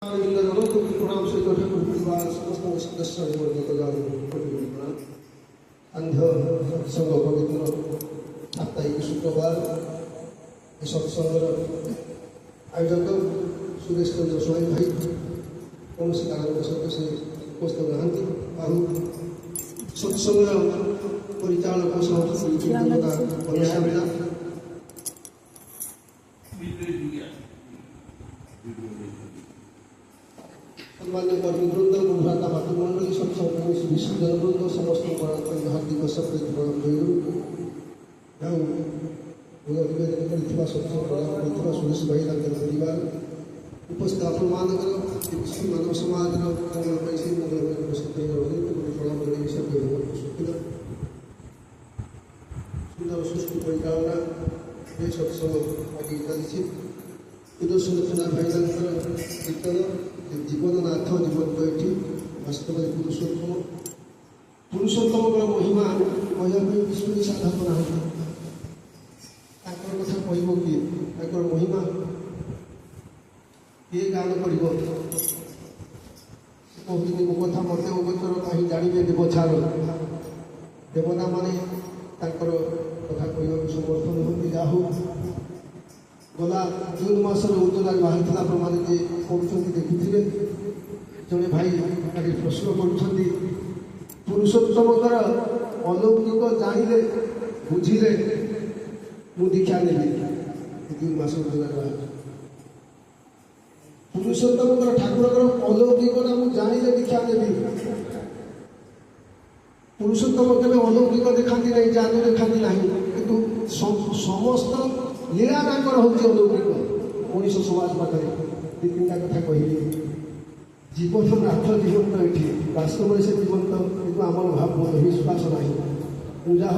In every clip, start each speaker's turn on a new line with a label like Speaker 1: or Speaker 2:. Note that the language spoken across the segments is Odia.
Speaker 1: प्रणाम सहित ठाकुर परिवार समस्त सदस्य आंध्र सत्संग पवित्र साप्ताहिक शुक्रवार सत्संगर आयोजक सुरेश चंद्र स्वाई भाई कौन कारण सहित से उपस्थित नहांती आहु सत्संग परिचालक सम्मान्य कर्मीवृंद भ्राता मातृमंडली सत्संग विश्वजनवृंद समस्त हार्दिक सप्रेत प्रणाम निवेदन कर सुरेश भाई परिवार उपस्थित आपण विश्व मानव समाज मंगल से मंगल प्रणाम सुंदर सुष्ठु परिचालना ये सत्संग आगे चलती सुदर्शन भाई कीर्तन जीवननाथ जीवन कही वास्तव में पुरुषोत्तम महिमा कहवाई विश्व साधक ना कथा कह किए महिमा किए गान कर कहते मो कथा मत अगोचर कहीं जानवे देवछार देवता माने कथा कह समर्थन होती जाहू गला जून मसर उज्ज्वला बाहर प्रमाण जे पढ़ुं देखी जड़े भाई आगे प्रश्न कर पुरुषोत्तमकर अलौकिक जानिले बुझिले मु दीक्षा नेबी जून मस उज्ज्वला बाहर पुरुषोत्तमकर ठाकुर अलौकिक मु जानिले दीक्षा नेबी पुरुषोत्तम केवे अलौकिक देखाती नहीं जादू देखाती नहीं किंतु समस्त लीला हूँ अलौकिक मनीष समाज पाखे दी तीन कथा कहली जीवन नाथ जीवंत ये वास्तव में से जीवंत किंतु आम भाव विश्वास ना जा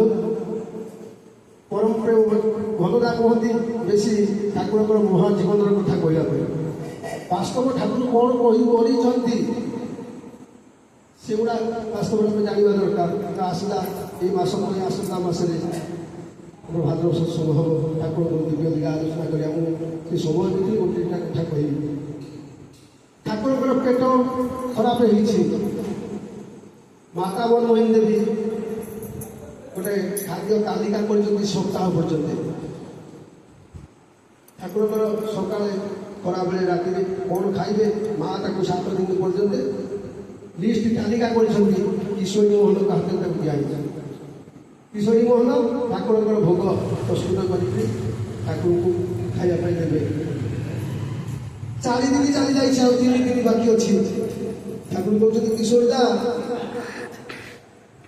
Speaker 1: परम्पर भलदा कहती बेसी ठाकुर महा जीवन कथा कहला वास्तव ठाकुर कौन कही सेगुड़ा वास्तव में जानवा दरकार आसला ये आसता मसरे भाद्रव सत्संग हम ठाकुर दिव्य लीला आलोचना कर समय देखिए गोटे कथा कह ठाकुर पेट खराब माता मनमोहन देवी गोटे खाद्य तालिका कर सप्ताह पर्यंत ठाकुर सका खरा बेले राति कौन खाइबे माँ 7 दिन पर्यंत लिस्ट तालिका कर ईश्वरी मोहन हाथ दिखाई किशोरी मोहन ठाकुर भोग प्रस्तुत कर ठाकुर को खावाई देवे 4 दिन चली जाए 3 दिन बाकी अच्छी ठाकुर कहते किशोरीदा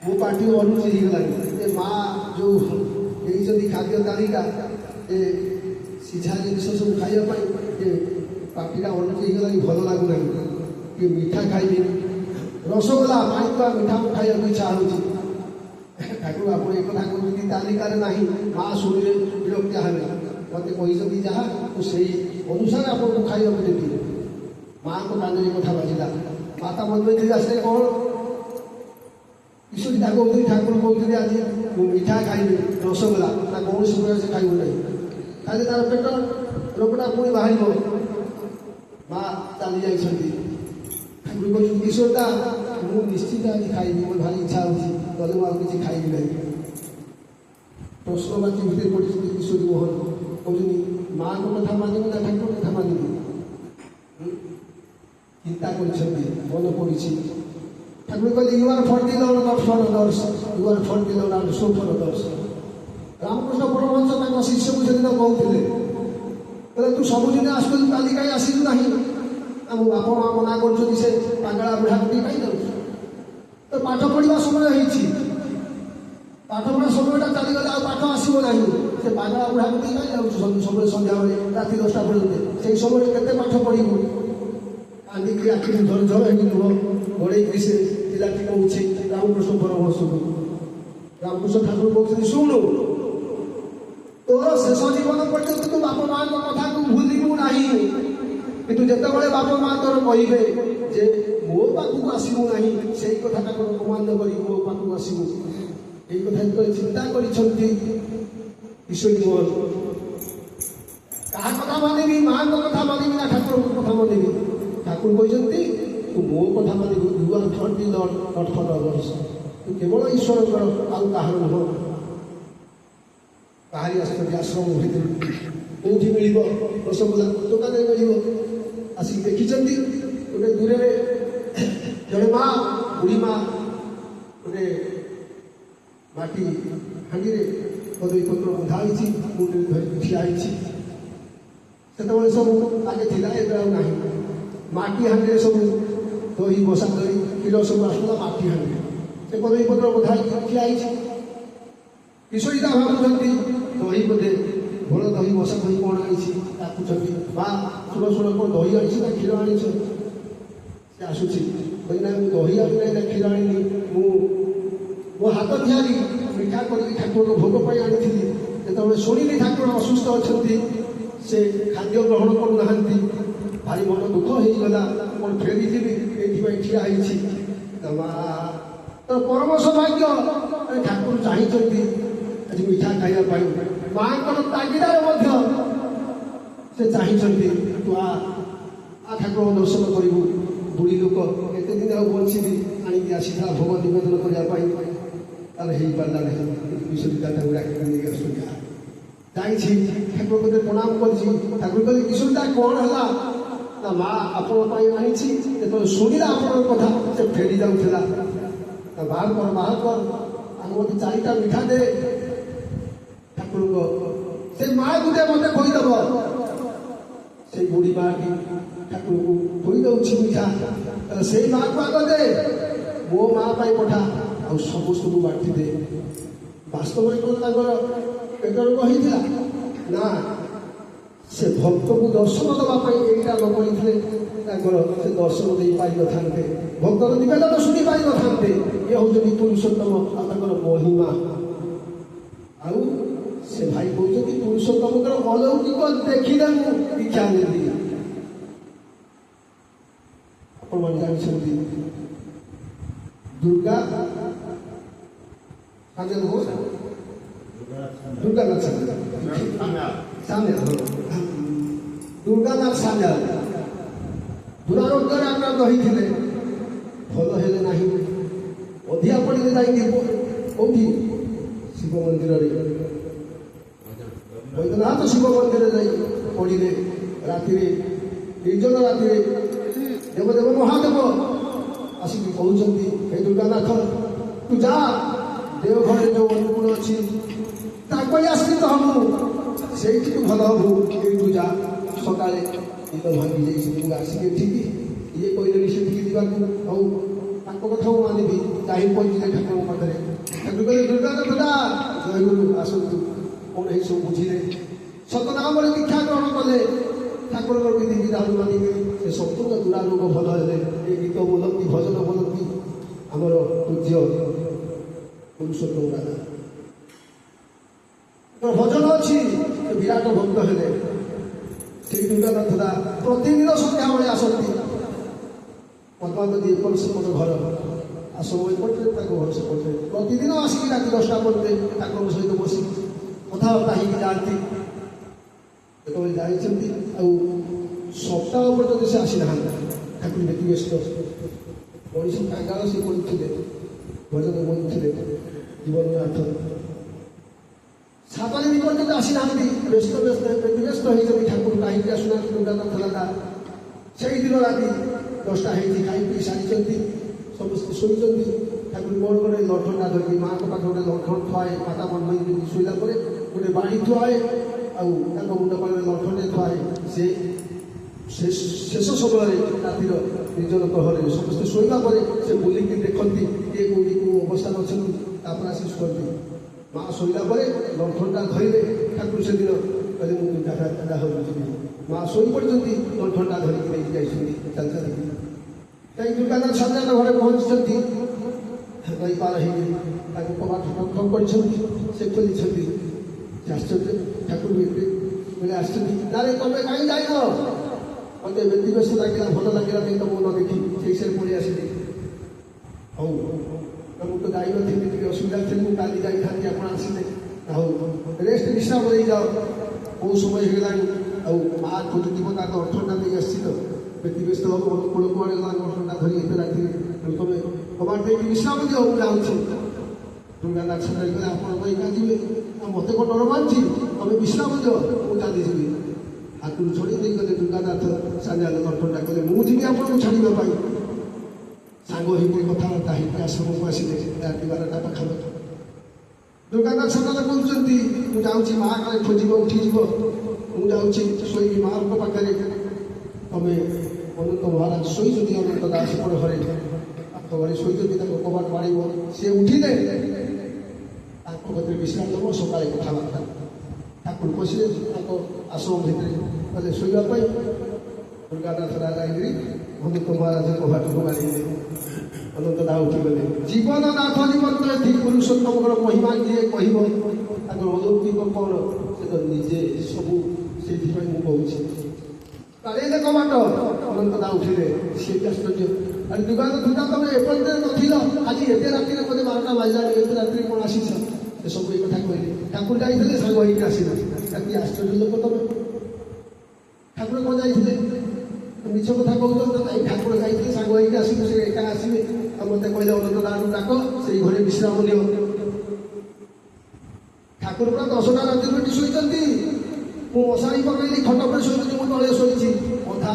Speaker 1: मो पार्टी अनुची होगलानी माँ जो खाद्य तालिका सीझा जिन सब खावाई पार्टीटा अनुची होगलानी भल लगुना कि मीठा खाइबी रसगोला माइका मीठा खावा इच्छा हो ठाकुर आप एक कथा कहते तालिकार ना माँ शुणिले विरक्त हे मत कही जहाँ मुझे अनुसार आपको खाइबा देती माँ को कान कथा बाजिला माता मनमोहन आसले कौन ईश्वरी कहते ठाकुर कहते आज मीठा खाइबी रसगोला ना कौन समय से खाइब ना खाली तार पेट रोगटा पुणी बाहर माँ चली जाती ठाकुर कहते किशोरदा मु निश्चित आज खाइबी मोर भारी इच्छा होती गले मुझे किसी खाइबी ना प्रश्नवाची भितर पड़ी किशोरी मोहन कहते माँ को कथा मानिबी ना ठाकुर कथा मानिबी चिंता मन पड़ी ठाकुर कहते you are for you are for so for others Ramakrishna Paramahamsa शिष्य को सेदिन कहते तू सबुदिन आसू तालिका आसलु ना आम बाप माँ मना कर पागला बुढ़ा गोटे कहीं जाऊँ तो पाठ पढ़ा समय पाठ पढ़ा समय चलीगला पाठ आसो ना से पागला बुढ़ा गोटे कहीं जाऊँ सब सन्ध्या राति 10टा पर्यंत से समय के पाठ पढ़ू कांदिक आखि झर झर लुह घोड़े से पिलाटी कौचे रामकृष्ण परमहंस को रामकृष्ण ठाकुर कहते शुणु तोर शेष जीवन पर्यंत तू बाप माँ कथा को भूलू ना किंतु जिते बाप माँ तोर कहे जे मो पाखक आसबू ना से कथा कमांड कर मो पाखक आसबू यही कथा चिंता कर ईश्वरी मोहन क्या कथा मानिबी माँ कथा मानिबी ना ठाकुर कथा मानिबी ଠାକୁର କହିଛନ୍ତି ତୁ ମୋ କଥା ମାନିବୁ, you are for the lord not for others. ତୁ କେବଳ ଈଶ୍ୱରଙ୍କର, ଆଉ କାହାର ନୁହଁ। ବାହାରି ଆସୁଛନ୍ତି ଆଶ୍ରମ ଭିତରୁ, କୋଉଠି ମିଳିବ ରସଗୋଲା? ଦୋକାନରେ ମିଳିବ। ଆସିକି ଦେଖିଛନ୍ତି ଗୋଟେ ଦୂରରେ ଜଣେ ମା, ବୁଢ଼ୀ ମା, ଗୋଟେ ମାଟି ହାଣ୍ଡିରେ କଦଳୀ ପତ୍ର ବନ୍ଧା ହେଇଛି, ମୁଣ୍ଡରେ ଧରିକି ଠିଆ ହେଇଛି। ସେତେବେଳେ ସବୁ ଆଗେ ଥିଲା, ଏବେ ଆଉ ନାହିଁ। ମାଟି ହାଣ୍ଡିରେ ସବୁ ଦହି, ବସା ଦହି, କ୍ଷୀର ସବୁ ଆସୁଥିଲା ମାଟି ହାଣ୍ଡିରେ। ସେ କଦଳୀ ପତ୍ର ବନ୍ଧା ହେଇକି ଠିଆ ହେଇଛି। କିଶୋରୀଟା ଭାବୁଛନ୍ତି ଦହି ବୋଧେ ଭଲ ଦହି, ବସା ଦହି କ'ଣ ଆଣିଛି ଡାକୁଛନ୍ତି, ବା ଶୁଣ ଶୁଣ କ'ଣ ଦହି ଆଣିଛି ନା କ୍ଷୀର ଆଣିଛ? ସେ ଆସୁଛି, କହିନା ମୁଁ ଦହି ଆଣି ନାହିଁ ନା କ୍ଷୀର ଆଣିନି, ମୁଁ ମୋ ହାତ ତିଆରି ମିଠା କରିକି ଠାକୁରଙ୍କ ଭୋଗ ପାଇଁ ଆଣିଥିଲି। ଯେତେବେଳେ ଶୁଣିଲି ଠାକୁର ଅସୁସ୍ଥ ଅଛନ୍ତି, ସେ ଖାଦ୍ୟ ଗ୍ରହଣ କରୁନାହାନ୍ତି, ଭାରି ମନ ଦୁଃଖ ହେଇଗଲା। କ'ଣ ଫେରିଯିବି, ଏଇଥିପାଇଁ ଠିଆ ହେଇଛି। ତ ପରମ ସୌଭାଗ୍ୟ, ଠାକୁର ଚାହିଁଛନ୍ତି ଆଜି ମିଠା ଖାଇବା ପାଇଁ। ମାଙ୍କର ତାଗିଦାରେ ମଧ୍ୟ ସେ ଚାହିଁଛନ୍ତି ତୁ ଆ ଠାକୁରଙ୍କ ଦର୍ଶନ କରିବୁ। ବୁଢ଼ୀ ଲୋକ ଏତେ ଦିନ ଆଉ ବଞ୍ଚିବି, ଆଣିକି ଆସିଥିଲା ଭୋଗ ନିବେଦନ କରିବା ପାଇଁ, ତାର ହେଇପାରିଲା ନାହିଁ। କିଶୋରୀଟା ତାକୁ ଡାକିକି ନେଇକି ଆସୁଛନ୍ତି। ଯାଇଛି ଠାକୁରଙ୍କ ପ୍ରଣାମ କରିଛି। ଠାକୁର କହିଲେ କିଶୋରୀଟା କ'ଣ ହେଲା? ନା ମା ଆପଣଙ୍କ ପାଇଁ ଆଣିଛି। ଯେତେବେଳେ ଶୁଣିଲା ଆପଣଙ୍କ କଥା, ସେ ଫେରି ଯାଉଥିଲା। ବାହାର କର, ବାହାର କର, ଆମ ମୋତେ 4ଟା ମିଠା ଦେ। ଠାକୁରଙ୍କ ସେ ମା ଗୋଟେ ମୋତେ କହିଦେବ। ସେଇ ବୁଢ଼ୀ ମାଟି ଠାକୁରଙ୍କୁ କହିଦେଉଛି ମିଠା। ସେଇ ମାକୁ ଆଗ ଦେ, ମୋ ମା ପାଇଁ ପଠା, ଆଉ ସମସ୍ତଙ୍କୁ ବାଣ୍ଟି ଦେ। ବାସ୍ତବରେ କ'ଣ ତାଙ୍କର ପେଟ ରୋଗ ହେଇଥିଲା? ନା, ସେ ଭକ୍ତକୁ ଦର୍ଶନ ଦେବା ପାଇଁ ଏଇଟା ନ କରିଥିଲେ ତାଙ୍କର ସେ ଦର୍ଶନ ଦେଇପାରିନଥାନ୍ତେ, ଭକ୍ତର ନିବେଦନ ଶୁଣି ପାରିନଥାନ୍ତେ। ଇଏ ହେଉଛନ୍ତି ପୁରୁଷୋତ୍ତମ ଆଉ ତାଙ୍କର ମହିମା। ଆଉ ସେ ଭାଇ କହୁଛନ୍ତି ପୁରୁଷୋତ୍ତମଙ୍କର ଅଲୌକିକ ଦେଖିଲେ ମୁଁ ଦୀକ୍ଷା ନେଲି। ଆପଣମାନେ ଜାଣିଛନ୍ତି ଦୁର୍ଗା ଦୁର୍ଗାନାଥ ସାନ୍ୟାଲ ଦୁରାରୋଗ୍ୟରେ ଆକ୍ରାନ୍ତ ହୋଇଥିଲେ, ଭଲ ହେଲେ ନାହିଁ। ଅଧିକା ପଡ଼ିଲେ ଯାଇକି କୋଉଠି? ଶିବ ମନ୍ଦିରରେ, ବୈଦ୍ୟନାଥ ଶିବ ମନ୍ଦିରରେ ଯାଇ ପଡ଼ିଲେ। ରାତିରେ, ନିର୍ଜନ ରାତିରେ ଦେବଦେବ ମହାଦେବ ଆସିକି କହୁଛନ୍ତି, ହେ ଦୁର୍ଗାନାଥ ତୁ ଯା, ଦେଓଘରରେ ଯୋଉ ଅନୁକୂଳ ଅଛି ତାକୁ ଆଶ୍ରିତ ହବୁ, ସେଇଠି ତୁ ଭଲ ହବୁ। ଏଇଠୁ ଯା। ସକାଳେ ନିଦ ଭାଙ୍ଗି ଯାଇଛି, ମୁଁ ଆସିକି ଏଠିକି ଇଏ କହିଲେଣି ସେଠିକି ଯିବାକୁ, ହଉ ତାଙ୍କ କଥା ମୁଁ ମାନିବି। ଯାଇ ପହଞ୍ଚିଲେ ଠାକୁରଙ୍କ ପାଖରେ। ଠାକୁର କହିଲେ ଦୁର୍ଗାନାଥ ଦା, ଜୟଗୁରୁ ଆସନ୍ତୁ। କ'ଣ ଏଇସବୁ ବୁଝିଲେ, ସତନାମରେ ଦୀକ୍ଷା ଗ୍ରହଣ କଲେ, ଠାକୁରଙ୍କର ବିଧି ବିଧାନ ମାନିବେ, ସେ ସମ୍ପୂର୍ଣ୍ଣ ଦୁରାରୋଗ ଭଲ ହେଲେ। ଏ ଗୀତ ବୋଲନ୍ତି, ଭଜନ ବୋଲନ୍ତି ଆମର ପୂଜ୍ୟ ପୁରୁଷୋତ୍ତମ ଦାଦା। ଭଜନ ଅଛି, ବିରାଟ ଭକ୍ତ ହେଲେ। ସେଇ ଦୁର୍ଗାନାଥ ଦା ପ୍ରତିଦିନ ସନ୍ଧ୍ୟାବେଳେ ଆସନ୍ତି। ପଦ୍ମାବତୀ ଏପଟ ସେପଟ ଘର, ଆଶ୍ରମ ଏପଟରେ, ତାଙ୍କ ଘର ସେପଟରେ। ପ୍ରତିଦିନ ଆସିକି ରାତି 10ଟା ପରେ ତାଙ୍କ ସହିତ ବସି କଥାବାର୍ତ୍ତା ହେଇକି ଯାଆନ୍ତି। ଯେତେବେଳେ ଯାଇଛନ୍ତି ଆଉ ସପ୍ତାହ ପର୍ଯ୍ୟନ୍ତ ସେ ଆସିନାହାନ୍ତି। ଠାକୁର ବ୍ୟତିବ୍ୟସ୍ତ, ମଣିଷ କାଙ୍ଗାଳ ସେ କରୁଥିଲେ, ଭଜନ ବୋଲୁଥିଲେ ଜୀବନନାଥ। 7 ଦିନ ପର୍ଯ୍ୟନ୍ତ ଆସିନାହାନ୍ତି। ବ୍ୟତିବ୍ୟସ୍ତ ହେଇଛନ୍ତି। ଠାକୁର କାହିଁକି ଆସୁନାହାନ୍ତି ଦୁର୍ଗାନାଥ ଦାଦା? ସେଇଦିନ ରାତି 10ଟା ହେଇଛି, ଖାଇ ପିଇ ସାରିଛନ୍ତି, ସମସ୍ତେ ଶୋଇଛନ୍ତି। ଠାକୁର କ'ଣ ଗୋଟେ ଲଣ୍ଠନଟା ଧରିକି, ମାଆଙ୍କ ପାଖରେ ଗୋଟେ ଲଣ୍ଠନ ଥୁଆଏ, ମାତା ବନ୍ଧେଇକି ଶୋଇଲା ପରେ ଗୋଟେ ବାଡ଼ି ଥୁଆଏ, ଆଉ ତାଙ୍କ ମୁଣ୍ଡ ପାଖରେ ଲଣ୍ଠନରେ ଥୁଆଏ। ସେ ଶେଷ ସମୟରେ ରାତିର ନିର୍ଜନ ପ୍ରହରରେ ସମସ୍ତେ ଶୋଇବା ପରେ ସେ ବୁଲିକି ଦେଖନ୍ତି କିଏ କୋଉଠି କୋଉ ଅବସ୍ଥାରେ ଅଛନ୍ତି, ତାପରେ ଆସି ଶୁଅନ୍ତି। ମା ଶୋଇଲା ପରେ ଲଣ୍ଠନଟା ଧରିଲେ। ଠାକୁର ସେଦିନ କହିଲେ ମୁଁ ଦାଦା ହେଉଛି। ମା ଶୋଇପଡ଼ିଛନ୍ତି, ଲଣ୍ଠନଟା ଧରିକି ନେଇକି ଯାଇଛନ୍ତି ଚାଲି ଚାଲିକି। କାହିଁକି ଦୁର୍ଗାନାଥ ସାନ୍ୟାଲ ଘରେ ପହଞ୍ଚିଛନ୍ତି, ନଈ ପାର ହେଇକି ତାଙ୍କୁ କବାଟ ଠକ୍ କରିଛନ୍ତି। ସେ ଖୋଲିଛନ୍ତି। ଆଶ୍ଚର୍ଯ୍ୟ, ଠାକୁର ବୋଲେ ଆସିଛନ୍ତି। ନାରେ ତମେ କାହିଁ ଯାଇନ? ମୋତେ ବ୍ୟତିବ୍ୟସ୍ତ ଲାଗିଲା, ଭଲ ଲାଗିଲା ନାହିଁ ତମକୁ ନ ଦେଖି, ସେଇଥିରେ ପଳେଇ ଆସିଲି। ହଉ, ମୁଁ ତ ଯାଇନଥିଲି, ଟିକେ ଅସୁବିଧା ଥିଲି, ମୁଁ କାଲି ଯାଇଥାନ୍ତି, ଆପଣ ଆସିଲେ। ହଉ, ରେଷ୍ଟ ବିଶ୍ରାମ ନେଇଯାଅ, କୋଉ ସମୟ ହେଇଗଲାଣି। ଆଉ ମା ଖୋଜୁଥିବ, ତାଙ୍କ ଅଠରଟା ନେଇ ଆସିଛି ତ, ବ୍ୟତିବ୍ୟସ୍ତ ହବ କୋଳ କୁଆଡ଼େ ଗଲା ଘଟଣା ଧରି ଏତେ ରାତିରେ ତମେ କବାଟ ଦେଇକି ବିଶ୍ରାମ ଦିଅ ମୁଁ ଯାଉଛି। ଦୁର୍ଗାନାଥ ଛାଡ଼ି ଗଲେ ଆପଣ ପାଇଁ କାଁ ଯିବେ ମୋତେ କ'ଣ ଡର ମାରୁଛି ତମେ ବିଶ୍ରାମ ଦିଅ ମୁଁ ଚାଲିଯିବି। ହାତରୁ ଛଡ଼ି ଦେଇଗଲେ ଦୁର୍ଗାନାଥ ସାନ୍ୟାଲ ଦର୍ପଣଟା କଲେ ମୁଁ ଯିବି ଆପଣଙ୍କୁ ଛାଡ଼ିବା ପାଇଁ। ସାଙ୍ଗ ହେଇକି କଥାବାର୍ତ୍ତା ହେଇକି ଆଶ୍ରମକୁ ଆସିଲେ ରାତି 12ଟା ପାଖାପାଖି। ଦୁର୍ଗାନାଥ ସାନ୍ୟାଲ କହୁଛନ୍ତି ମୁଁ ଯାଉଛି ମା କାଳେ ଖୋଜିବ ଉଠିଯିବ ମୁଁ ଯାଉଛି ଶୋଇବି ମାଙ୍କ ପାଖରେ। ତମେ ଅନନ୍ତ ମହାରାଜ ଶୋଇଛନ୍ତି ଅନନ୍ତ ଦାସ ପର ଘରେ ପାଖ ଘରେ ଶୋଇଛନ୍ତି ତାଙ୍କ କବାଟ ବାଡ଼ିବ ସେ ଉଠିଲେ ତାଙ୍କ କତିରେ ବିଶ୍ରାମ ଦେବ ସକାଳେ କଥାବାର୍ତ୍ତା। ଠାକୁର ପଶିଲେ ତାଙ୍କ ଆଶ୍ରମ ଭିତରେ ଗଲେ ଶୋଇବା ପାଇଁ। ଦୁର୍ଗାନାଥ ରାଜା ଯାଇକିରି ଅନନ୍ତ ମହାରାଜ କବାଟକୁ ବାଡ଼ିଲେ। ଅନନ୍ତ ଦା ଉଠିଗଲେ ଜୀବନ ନାଥ ଜୀବନ୍ତ ଏଠି ପୁରୁଷୋତ୍ତମଙ୍କର ମହିମା କିଏ କହିବ ତାଙ୍କର ଅଲୌକିକ କ'ଣ ସେ ତ ନିଜେ ସବୁ ସେଇଥିପାଇଁ ମୁଁ କହୁଛି। କାଳିଲେ କବାଟ ଅନନ୍ତ ଦା ଉଠିଲେ ସିଏ ବି ଆଶ୍ଚର୍ଯ୍ୟ ଆରେ ଦୁର୍ଗାନାଥ ତମେ ଏପର୍ଯ୍ୟନ୍ତ ନଥିଲ ଆଜି ଏତେ ରାତିରେ ବୋଧେ 12ଟା ବାଜିଲାଣି ଏତେ ରାତିରେ କ'ଣ ଆସିଛ ସେ ସବୁ ଏ କଥା କହିଲେ। ଠାକୁର ଯାଇଥିଲେ ସାଙ୍ଗ ହେଇକି ଆସିଲେ କି ଆଶ୍ଚର୍ଯ୍ୟ ଲୋକ ତମେ ଠାକୁର କ'ଣ ଯାଇଥିଲେ ମିଛ କଥା କହୁଛ ନାଇଁ ଠାକୁର ଯାଇଥିଲେ ସାଙ୍ଗ ହେଇକି ଆସିବେ ସେ ଏକା ଆସିବେ ଆଉ ମୋତେ କହିଲେ ଅନନ୍ତ ଦାକୁ ଡାକ ସେଇ ଘରେ ବିଶ୍ରାମ ନିଅ। ଠାକୁର ପୁରା 10ଟା ରାତିରୁ ଏଠି ଶୋଇଛନ୍ତି ମୁଁ ମଶାଣି ପକେଇଲି ଖଟ ଉପରେ ଶୋଇଥିଲି ମୁଁ ତଳେ ଶୋଇଛି ଅଧା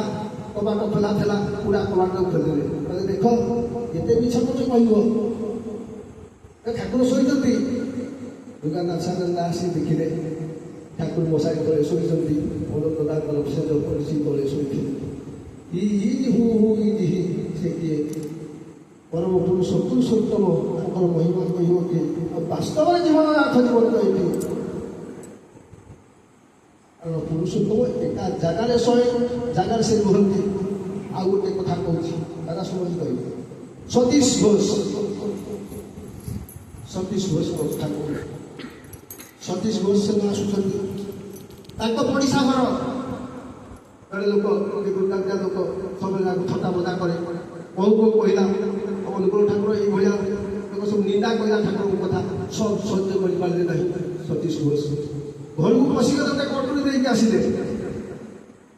Speaker 1: କବାଟ ଖୋଲା ଥିଲା ପୁରା କବାଟ ଖୋଲିଦେଲେ କହିଲେ ଦେଖ ଏତେ ମିଛ କଥା କହିବ ଠାକୁର ଶୋଇଛନ୍ତି। ଦୁର୍ଗାନାଥ ସାନ୍ୟାଲ ଆସି ଦେଖିଲେ ଠାକୁର ମଶାଣି ତଳେ ଶୋଇଛନ୍ତି ଅନନ୍ତ ଦାଙ୍କର ସେଜ କରିଛି ତଳେ ଶୋଇଥିଲେ। ସେ କିଏ ପରମ ପୁରୁଷ ପୁରୁଷୋତ୍ତମ ତାଙ୍କର ମହିମା କହିବ କିଏ ଆଉ ବାସ୍ତବରେ ଜୀବନ ନାଥ ଜୀବନ ଏଠି କାରଣ ପୁରୁଷୋତ୍ତମ ଏକା ଜାଗାରେ ଶହେ ଜାଗାରେ ସେ ରୁହନ୍ତି। ଆଉ ଗୋଟେ କଥା କହୁଛି ଦାଦା ଶୁଣନ୍ତି କହିବେ ସତୀଶ ଘୋଷ କଥା କହୁଛି। ସତୀଶ ଘୋଷ ସେ ଆସୁଛନ୍ତି ତାଙ୍କ ପଡ଼ିଶା ଘର ଜଣେ ଲୋକ ଦୁର୍ଗାନ୍ତିଆ ଲୋକ ସବୁବେଳେ ତାକୁ ଥଟ୍ଟା ମଜା କରେ ବହୁ କହିଲା ଅନୁକୂଳ ଠାକୁର ଏଇଭଳିଆ ଲୋକ ସବୁ ନିନ୍ଦା କହିଲା ଠାକୁରଙ୍କ କଥା ସବୁ ସହ୍ୟ କରିପାରିଲେ ନାହିଁ। ସତୀଶ ଘୋଷ ଘରକୁ ପଶିଗଲେ ଗୋଟେ କଟୁରୀ ଦେଇକି ଆସିଲେ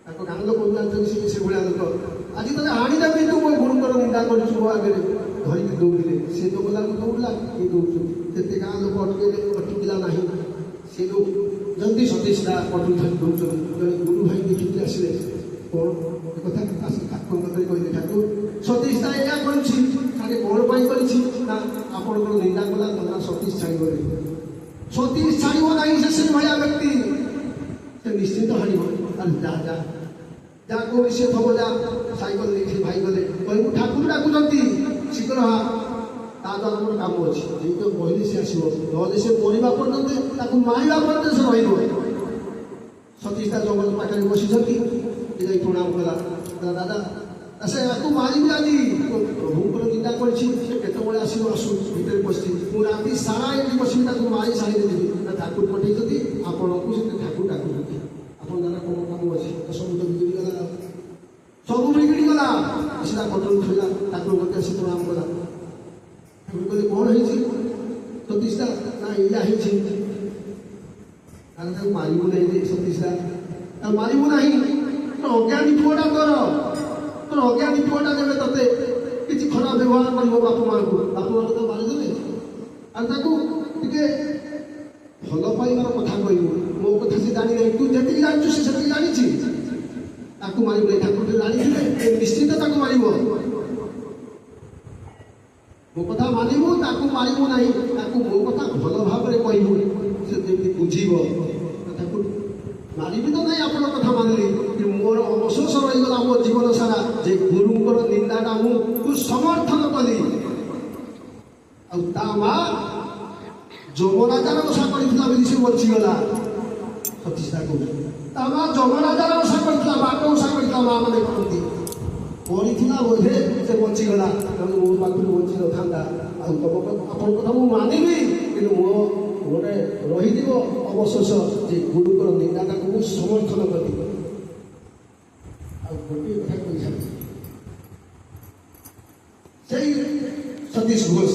Speaker 1: ତାଙ୍କ ଗାଁ ଲୋକ ଜାଣିଛନ୍ତି ସେଭଳିଆ ଲୋକ ଆଜି ତତେ ଆଣିଦେବି ତୁ ମୋ ଗୁରୁଙ୍କର ନିନ୍ଦା କରୁଛୁ ମୋ ଆଗରେ ଧରିକି ଦୌଡ଼ିଲେ ସେ ତ ଗଲାକୁ ଦୌଡ଼ିଲା କିଏ ଦୌଡ଼ୁଛୁ ଯେତେ ଗାଁ ଲୋକ ଅଟକେଇଲେ ଅଟକିଲା ନାହିଁ। ସେ ଯୋଉ ଯଦି ସତୀଶ ଦା କଟୁରୀ ଧରି ଦୌଡ଼ୁଛନ୍ତି ଜଣେ ଗୁରୁ ଭାଇ ଦେଖିକି ଆସିଲେ କ'ଣ କଥା ଆସି ଠାକୁରଙ୍କ କଥାରେ କହିଲେ ଠାକୁର ସତୀଶ ଦା ଏଇଆ କରୁଛି ତାকে କ'ଣ ପାଇଁ କରିଛି ନା ଆପଣଙ୍କର ନିନ୍ଦା କଲା ନା ସତୀଶ ଛାଡ଼ିବନି ସତୀଶ ଛାଡ଼ିବ ନାହିଁ ସେ ସେଭଳିଆ ବ୍ୟକ୍ତି ସେ ନିଶ୍ଚିତ ହାଣିବ। ଯାହା କହୁଛି ସେ ଥବ ଯା ସାଇକେଲ ନେଇକି ସେ ଭାଇ ଗଲେ କହିବୁ ଠାକୁର ଡାକୁଛନ୍ତି ଶୀଘ୍ର ତା ଦ୍ୱାରା ଆମର କାମ ଅଛି ଯେଇ ତ କହିଲେ ସେ ଆସିବ ନହେଲେ ସେ ମରିବା ପର୍ଯ୍ୟନ୍ତ ତାକୁ ମାରିବା ପର୍ଯ୍ୟନ୍ତ ସେ ରହିବ। ସତୀଶ ଦା ଜଙ୍ଗଲ ପାଖରେ ବସିଛନ୍ତି ସେ ଯାଇ ପ୍ରଣାମ କଲା ଦାଦା ସେ ଆକୁ ମାରିବି ଆଜି ପ୍ରଭୁଙ୍କର ନିନ୍ଦା କରିଛି ସେ କେତେବେଳେ ଆସିବ ଆସୁ ଭିତରେ ବସିଛି ମୁଁ ରାତି ସାରା ଏଠି ବସିବି ତାକୁ ମାରି ସାରିରେ ଯିବି ଠାକୁର ପଠେଇଛନ୍ତି ଆପଣଙ୍କୁ ସେ ଠାକୁର ଡାକୁଛନ୍ତି ଆପଣ ଦାଦା କ'ଣ କାମ ଅଛି ସବୁ ତ ବିଗିଡ଼ିଗଲା ସବୁ ବିଗିଡ଼ିଗଲା ଆସିଲା କଟୁରୀ ଥିଲା ଠାକୁର ମୋତେ ଆସି ପ୍ରଣାମ କଲା ଠାକୁର କହିଲେ କ'ଣ ହେଇଛି ସତୀଶ ଦା ନା ଏଇଆ ହେଇଛି ତାକୁ ମାରିବୁ ନାହିଁ ସତୀଶ ଦା ତାକୁ ମାରିବୁ ନାହିଁ ଅଜ୍ଞାନୀ ପୁଅଟା ତୋର ଅଜ୍ଞାନୀ ପୁଅଟା ଦେବେ ତତେ କିଛି ଖରାପ ବ୍ୟବହାର କରିବ ବାପା ମାଆଙ୍କୁ ବାପା ମାଆଙ୍କୁ ତ ମାରିଦେବେ ଆଉ ତାକୁ ଟିକେ ଭଲ ପାଇବାର କଥା କହିବୁ ମୋ କଥା ସେ ଜାଣିନାହିଁ ତୁ ଯେତିକି ଜାଣିଛୁ ସେ ସେତିକି ଜାଣିଛି ତାକୁ ମାରିବୁ ନାହିଁ ଠାକୁର ଜାଣିଥିଲେ ନିଶ୍ଚିତ ତାକୁ ମାରିବ ମୋ କଥା ମାନିବୁ ତାକୁ ମାରିବୁ ନାହିଁ ତାକୁ ମୋ କଥା ଭଲ ଭାବରେ କହିବୁ ସେ ଯେମିତି ବୁଝିବ ତାକୁ ମାରିବି ତ ନାହିଁ ଆପଣ କଥା ମାନିଲି ମୋର ଅବଶୋଷ ରହିଗଲା ମୋ ଜୀବନ ସାରା ଯେ ଗୁରୁଙ୍କର ନିନ୍ଦାଟା ମୁଁ ସମର୍ଥନ କଲି ଆଉ ତା ମା ଯମରାଜାର ଓଷା କରିଥିଲା ବୋଲି ସେ ବଞ୍ଚିଗଲା। ସତୀଶ ଦା କହୁଛି ତା ମା ଯମରାଜାର ଓଷା କରିଥିଲା ବାଟ ଓଷା କରିଥିଲା ମା ମାନେ କରନ୍ତି କରିଥିଲା ବୋଧେ ସେ ବଞ୍ଚିଗଲା ତେଣୁ ମୋ ପାଖରୁ ବଞ୍ଚି ନଥାନ୍ତା ଆଉ ତମ ଆପଣଙ୍କ କଥା ମୁଁ ମାନିବି କିନ୍ତୁ ମୋ ଗୋଟେ ରହିଯିବ ଅବଶୋଷ ଯେ ଗୁରୁଙ୍କର ନିନ୍ଦାଟାକୁ ମୁଁ ସମର୍ଥନ କଲି। ଆଉ ଗୋଟିଏ କଥା କହିଥାନ୍ତି ସେଇ ସତୀଶ ଘୋଷ